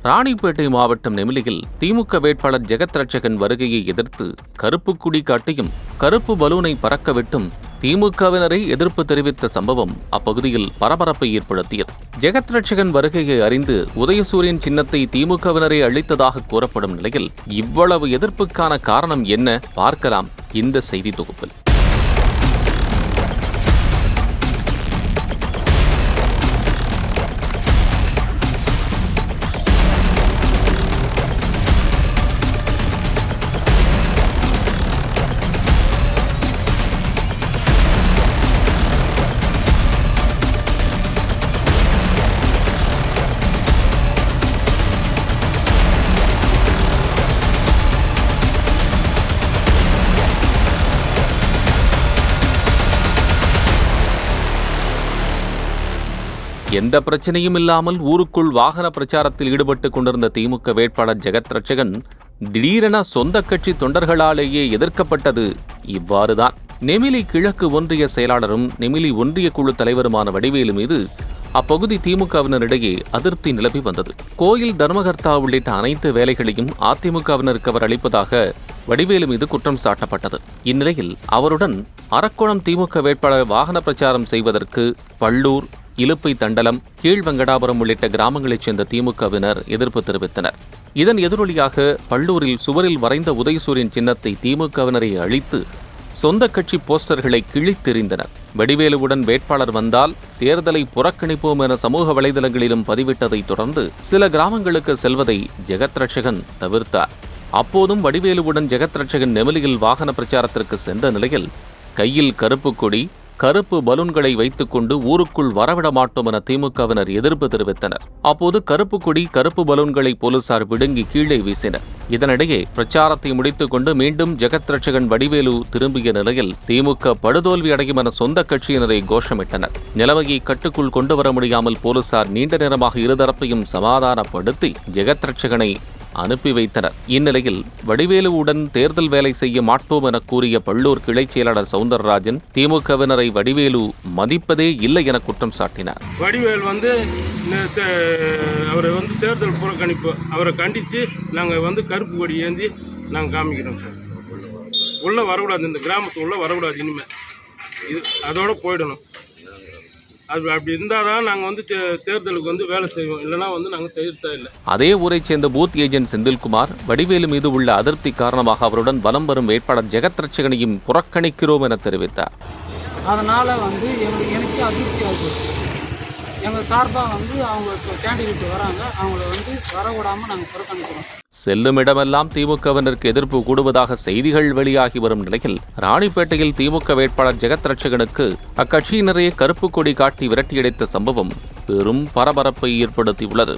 ராணிப்பேட்டை மாவட்டம் நெமிலியில் திமுக வேட்பாளர் ஜெகத் ரட்சகன் வருகையை எதிர்த்து கருப்பு கொடி காட்டியும் கருப்பு பலூனை பறக்கவிட்டும் திமுகவினரை எதிர்ப்பு தெரிவித்த சம்பவம் அப்பகுதியில் பரபரப்பை ஏற்படுத்தியது. ஜெகத் ரட்சகன் வருகையை அறிந்து உதயசூரியன் சின்னத்தை திமுகவினரை அளித்ததாக கூறப்படும் நிலையில் இவ்வளவு எதிர்ப்புக்கான காரணம் என்ன பார்க்கலாம் இந்த செய்தி தொகுப்பில். எந்த பிரச்சனையும் இல்லாமல் ஊருக்குள் வாகன பிரச்சாரத்தில் ஈடுபட்டுக் கொண்டிருந்த திமுக வேட்பாளர் ஜெகத் ரட்சகன் திடீரென சொந்த கட்சி தொண்டர்களாலேயே எதிர்க்கப்பட்டது இவ்வாறுதான். நெமிலி கிழக்கு ஒன்றிய செயலாளரும் நெமிலி ஒன்றிய குழு தலைவருமான வடிவேலு மீது அப்பகுதி திமுகவினரிடையே அதிருப்தி நிலவி வந்தது. கோயில் தர்மகர்த்தா உள்ளிட்ட அனைத்து வேலைகளையும் அதிமுகவினருக்கு அவர் அளிப்பதாக வடிவேலு மீது குற்றம் சாட்டப்பட்டது. இந்நிலையில் அவருடன் அரக்கோணம் திமுக வேட்பாளர் வாகன பிரச்சாரம் செய்வதற்கு பள்ளூர், இலுப்பை தண்டலம், கீழ்வெங்கடாபுரம் உள்ளிட்ட கிராமங்களைச் சேர்ந்த திமுகவினர் எதிர்ப்பு தெரிவித்தனர். இதன் எதிரொலியாக பள்ளூரில் சுவரில் வரைந்த உதயசூரியன் சின்னத்தை திமுகவினரை அழித்து சொந்த கட்சி போஸ்டர்களை கிழித்தெறிந்தனர். வடிவேலுவுடன் வேட்பாளர் வந்தால் தேர்தலை புறக்கணிப்போம் என சமூக வலைதளங்களிலும் பதிவிட்டதை தொடர்ந்து சில கிராமங்களுக்கு செல்வதை ஜெகத் ரட்சகன் தவிர்த்தார். அப்போதும் வடிவேலுவுடன் ஜெகத் ரட்சகன் நெமிலியில் வாகன பிரச்சாரத்திற்கு சென்ற நிலையில் கையில் கருப்பு கொடி, கருப்பு பலூன்களை வைத்துக் கொண்டு ஊருக்குள் வரவிட மாட்டோம் என திமுகவினர் எதிர்ப்பு தெரிவித்தனர். அப்போது கருப்பு கொடி, கருப்பு பலூன்களை போலீசார் விடுங்கி கீழே வீசினர். இதனிடையே பிரச்சாரத்தை முடித்துக் கொண்டு மீண்டும் ஜெகத் ரட்சகன் வடிவேலு திரும்பிய நிலையில் திமுக படுதோல்வி அடையும் என சொந்த கட்சியினரை கோஷமிட்டனர். நிலைமையை கட்டுக்குள் கொண்டு வர முடியாமல் போலீசார் நீண்ட நேரமாக இருதரப்பையும் சமாதானப்படுத்தி ஜெகத் ரட்சகனை அனுப்பி வைத்தனர். இந்நிலையில் வடிவேலுவுடன் தேர்தல் வேலை செய்ய மாட்டோம் என கூறிய பள்ளூர் கிளைச் செயலாளர் சவுந்தரராஜன் திமுகவினரை வடிவேலு மதிப்பதே இல்லை என குற்றம் சாட்டினார். வடிவேல் அவரை தேர்தல் புறக்கணிப்பு, அவரை கண்டித்து நாங்கள் கருப்பு கொடி ஏந்தி நாங்கள் காமிக்கிறோம் சார். உள்ளே வரக்கூடாது, இந்த கிராமத்து உள்ளே வரக்கூடாது, இனிமேல் இது அதோட போயிடணும். அப்படி இருந்தால் தான் நாங்கள் தேர்தலுக்கு வேலை செய்வோம், இல்லைனா நாங்கள் செய்யறதா இல்லை. அதே ஊரைச் சேர்ந்த பூத் ஏஜென்ட் செந்தில்குமார் வடிவேலு மீது உள்ள அதிருப்தி காரணமாக அவருடன் வலம் வரும் வேட்பாளர் ஜெகத் ரட்சகனையும் புறக்கணிக்கிறோம் என தெரிவித்தார். அதனால் எனக்கு அதிருப்தி ஆகிடுச்சு. எங்கள் சார்பாக அவங்க கேண்டிடேட் வராங்க, அவங்கள வரவிடாமல் நாங்கள் புறக்கணிக்கிறோம். செல்லும் இடமெல்லாம் திமுகவினருக்கு எதிர்ப்பு கூடுவதாக செய்திகள் வெளியாகி வரும் நிலையில் ராணிப்பேட்டையில் திமுக வேட்பாளர் ஜெகத் ரட்சகனுக்கு அக்கட்சியினரே கருப்பு கொடி காட்டி விரட்டியடித்த சம்பவம் பெரும் பரபரப்பை ஏற்படுத்தியுள்ளது.